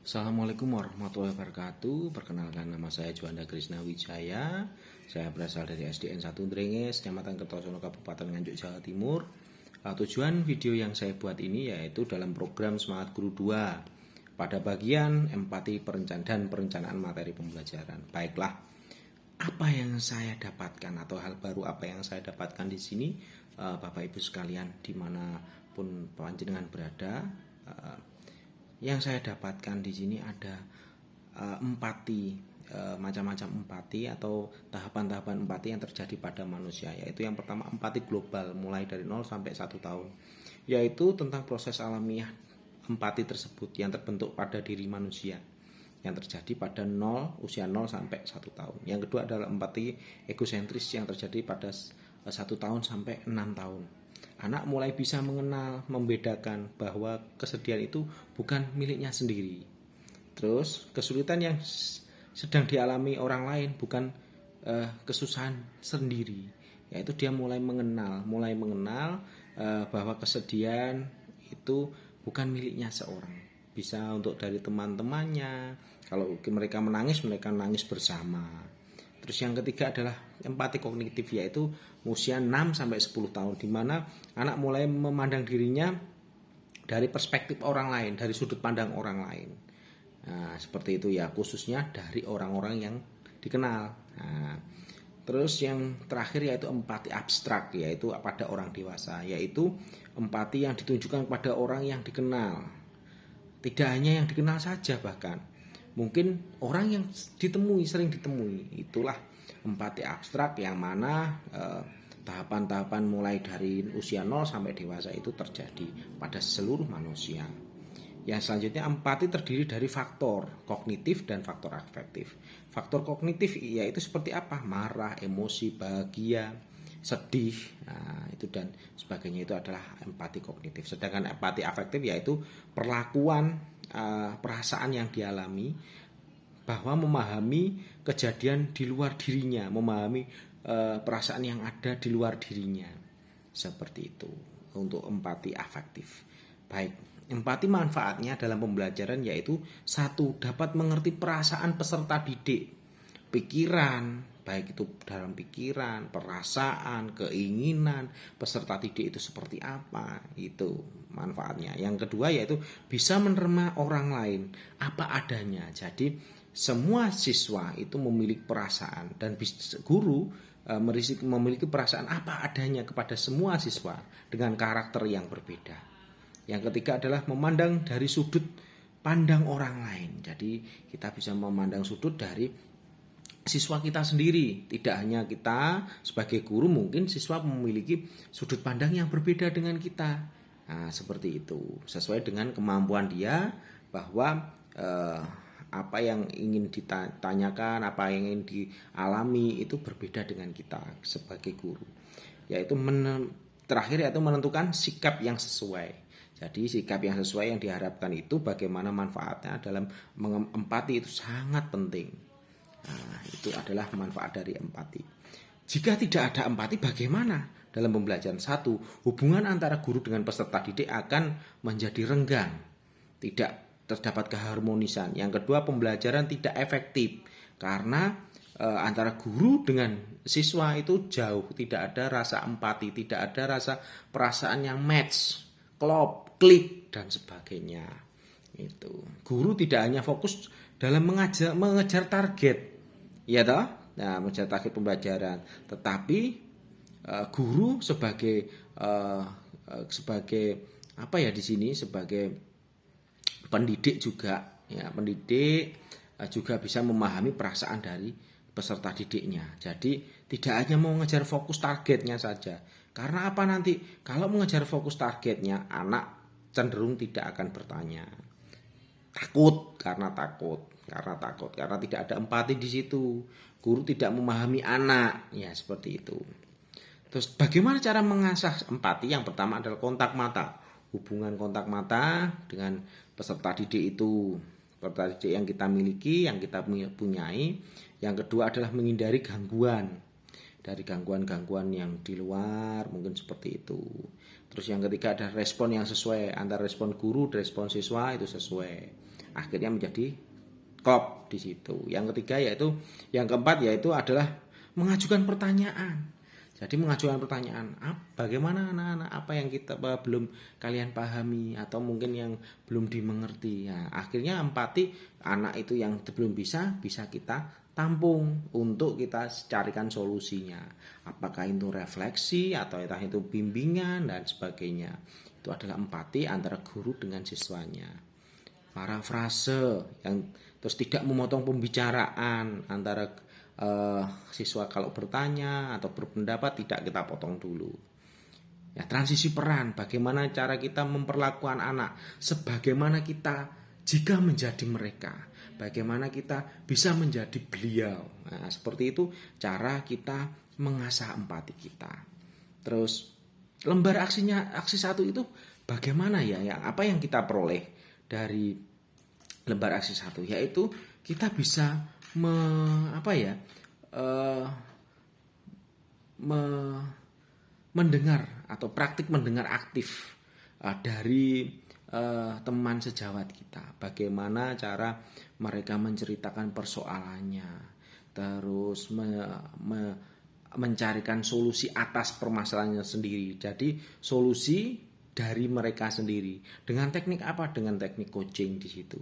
Assalamualaikum warahmatullahi wabarakatuh. Perkenalkan, nama saya Juanda Krisna Wijaya. Saya berasal dari SDN 1 Drenges, Kecamatan Kertosono, Kabupaten Nganjuk, Jawa Timur. Tujuan video yang saya buat ini yaitu dalam program Semangat Guru 2 pada bagian empati dan perencanaan materi pembelajaran. Baiklah, apa yang saya dapatkan atau hal baru apa yang saya dapatkan di sini, Bapak Ibu sekalian dimanapun panjenengan berada. Yang saya dapatkan di sini ada empati, macam-macam empati atau tahapan-tahapan empati yang terjadi pada manusia, yaitu yang pertama empati global mulai dari 0 sampai 1 tahun, yaitu tentang proses alamiah empati tersebut yang terbentuk pada diri manusia yang terjadi pada usia 0 sampai 1 tahun. Yang kedua adalah empati egosentris yang terjadi pada 1 tahun sampai 6 tahun. Anak mulai bisa mengenal, membedakan bahwa kesedihan itu bukan miliknya sendiri. Terus kesulitan yang sedang dialami orang lain bukan kesusahan sendiri, yaitu dia mulai mengenal bahwa kesedihan itu bukan miliknya seorang. Bisa untuk dari teman-temannya. Kalau mereka menangis bersama. Terus yang ketiga adalah empati kognitif, yaitu usia 6 sampai 10 tahun, di mana anak mulai memandang dirinya dari perspektif orang lain, dari sudut pandang orang lain. Nah, seperti itu ya, khususnya dari orang-orang yang dikenal. Nah, terus yang terakhir yaitu empati abstrak, yaitu pada orang dewasa, yaitu empati yang ditunjukkan kepada orang yang dikenal. Tidak hanya yang dikenal saja, bahkan mungkin orang yang sering ditemui. Itulah empati abstrak yang mana tahapan-tahapan mulai dari usia 0 sampai dewasa itu terjadi pada seluruh manusia. Yang selanjutnya, empati terdiri dari faktor kognitif dan faktor afektif. Faktor kognitif yaitu seperti apa? Marah, emosi, bahagia, sedih, itu dan sebagainya, itu adalah empati kognitif. Sedangkan empati afektif yaitu perlakuan, perasaan yang dialami, bahwa memahami kejadian di luar dirinya, memahami perasaan yang ada di luar dirinya. Seperti itu untuk empati afektif. Baik, empati manfaatnya dalam pembelajaran yaitu 1. Dapat mengerti perasaan peserta didik, pikiran, baik itu dalam pikiran, perasaan, keinginan peserta didik itu seperti apa, itu manfaatnya. Yang kedua yaitu bisa menerima orang lain apa adanya. Jadi semua siswa itu memiliki perasaan dan guru memiliki perasaan apa adanya kepada semua siswa dengan karakter yang berbeda. Yang ketiga adalah memandang dari sudut pandang orang lain. Jadi kita bisa memandang sudut dari siswa kita sendiri. Tidak hanya kita sebagai guru, mungkin siswa memiliki sudut pandang yang berbeda dengan kita. Nah, seperti itu. Sesuai dengan kemampuan dia, bahwa apa yang ingin ditanyakan, apa yang ingin dialami itu berbeda dengan kita sebagai guru. Yaitu terakhir yaitu menentukan sikap yang sesuai. Jadi sikap yang sesuai yang diharapkan itu bagaimana manfaatnya dalam empati itu sangat penting. Nah, itu adalah manfaat dari empati. Jika tidak ada empati, bagaimana dalam pembelajaran? 1. Hubungan antara guru dengan peserta didik akan menjadi renggang, tidak terdapat keharmonisan. Yang kedua, pembelajaran tidak efektif karena antara guru dengan siswa itu jauh, tidak ada rasa empati, tidak ada rasa perasaan yang match, klop, klik dan sebagainya. Itu. Guru tidak hanya fokus dalam mengejar target, ya toh, nah, mengejar target pembelajaran, tetapi guru sebagai apa ya di sini, sebagai pendidik juga, ya, pendidik juga bisa memahami perasaan dari peserta didiknya. Jadi tidak hanya mau mengejar fokus targetnya saja. Karena apa nanti? Kalau mengejar fokus targetnya, anak cenderung tidak akan bertanya. Karena tidak ada empati di situ. Guru tidak memahami anak, ya seperti itu. Terus bagaimana cara mengasah empati? Yang pertama adalah kontak mata. Hubungan kontak mata dengan peserta didik itu, peserta didik yang kita miliki, yang kita punyai. Yang kedua adalah menghindari gangguan dari gangguan-gangguan yang di luar, mungkin seperti itu. Terus yang ketiga ada respon yang sesuai, antara respon guru dan respon siswa itu sesuai. akhirnya menjadi klop di situ. Yang ketiga yaitu, yang keempat yaitu adalah mengajukan pertanyaan. Jadi mengajukan pertanyaan, bagaimana anak-anak, apa yang kita belum kalian pahami atau mungkin yang belum dimengerti. Ya, akhirnya empati anak itu yang belum bisa kita tampung untuk kita carikan solusinya. Apakah itu refleksi atau entah itu bimbingan dan sebagainya. Itu adalah empati antara guru dengan siswanya. Parafrase yang terus tidak memotong pembicaraan antara siswa kalau bertanya atau berpendapat tidak kita potong dulu. Ya, transisi peran, bagaimana cara kita memperlakukan anak sebagaimana kita jika menjadi mereka, bagaimana kita bisa menjadi beliau. Nah, seperti itu cara kita mengasah empati kita. Terus lembar aksi 1 itu bagaimana ya, apa yang kita peroleh dari lembar aksi 1, yaitu kita bisa mendengar atau praktik mendengar aktif dari teman sejawat kita. Bagaimana cara mereka menceritakan persoalannya, terus mencarikan solusi atas permasalahannya sendiri. Jadi solusi dari mereka sendiri. Dengan teknik apa? Dengan teknik coaching di situ.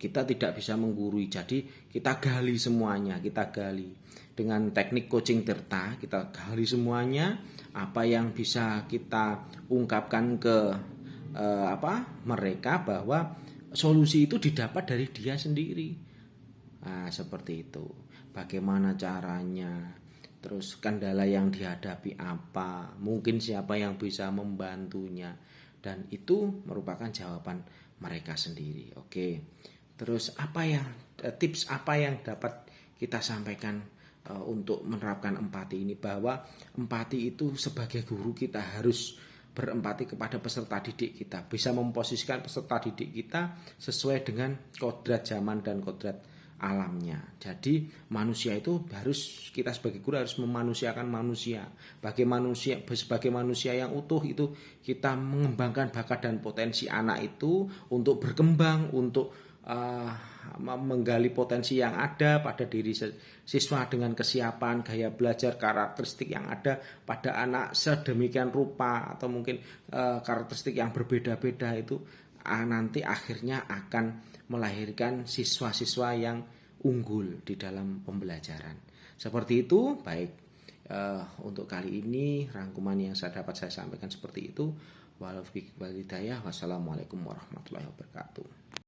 Kita tidak bisa menggurui, jadi kita gali semuanya, kita gali dengan teknik coaching Tirta, kita gali semuanya, apa yang bisa kita ungkapkan ke mereka bahwa solusi itu didapat dari dia sendiri. Nah, seperti itu. Bagaimana caranya? Terus kendala yang dihadapi apa? Mungkin siapa yang bisa membantunya? Dan itu merupakan jawaban mereka sendiri. Oke. Terus tips apa yang dapat kita sampaikan untuk menerapkan empati ini, bahwa empati itu sebagai guru kita harus berempati kepada peserta didik kita, bisa memposisikan peserta didik kita sesuai dengan kodrat zaman dan kodrat alamnya. Jadi manusia itu kita sebagai guru harus memanusiakan manusia. Sebagai manusia yang utuh itu kita mengembangkan bakat dan potensi anak itu untuk berkembang, untuk menggali potensi yang ada pada diri siswa dengan kesiapan, gaya belajar, karakteristik yang ada pada anak sedemikian rupa, atau mungkin karakteristik yang berbeda-beda itu nanti akhirnya akan melahirkan siswa-siswa yang unggul di dalam pembelajaran. Seperti itu. Baik, untuk kali ini rangkuman yang dapat saya sampaikan seperti itu. Wassalamualaikum warahmatullahi wabarakatuh.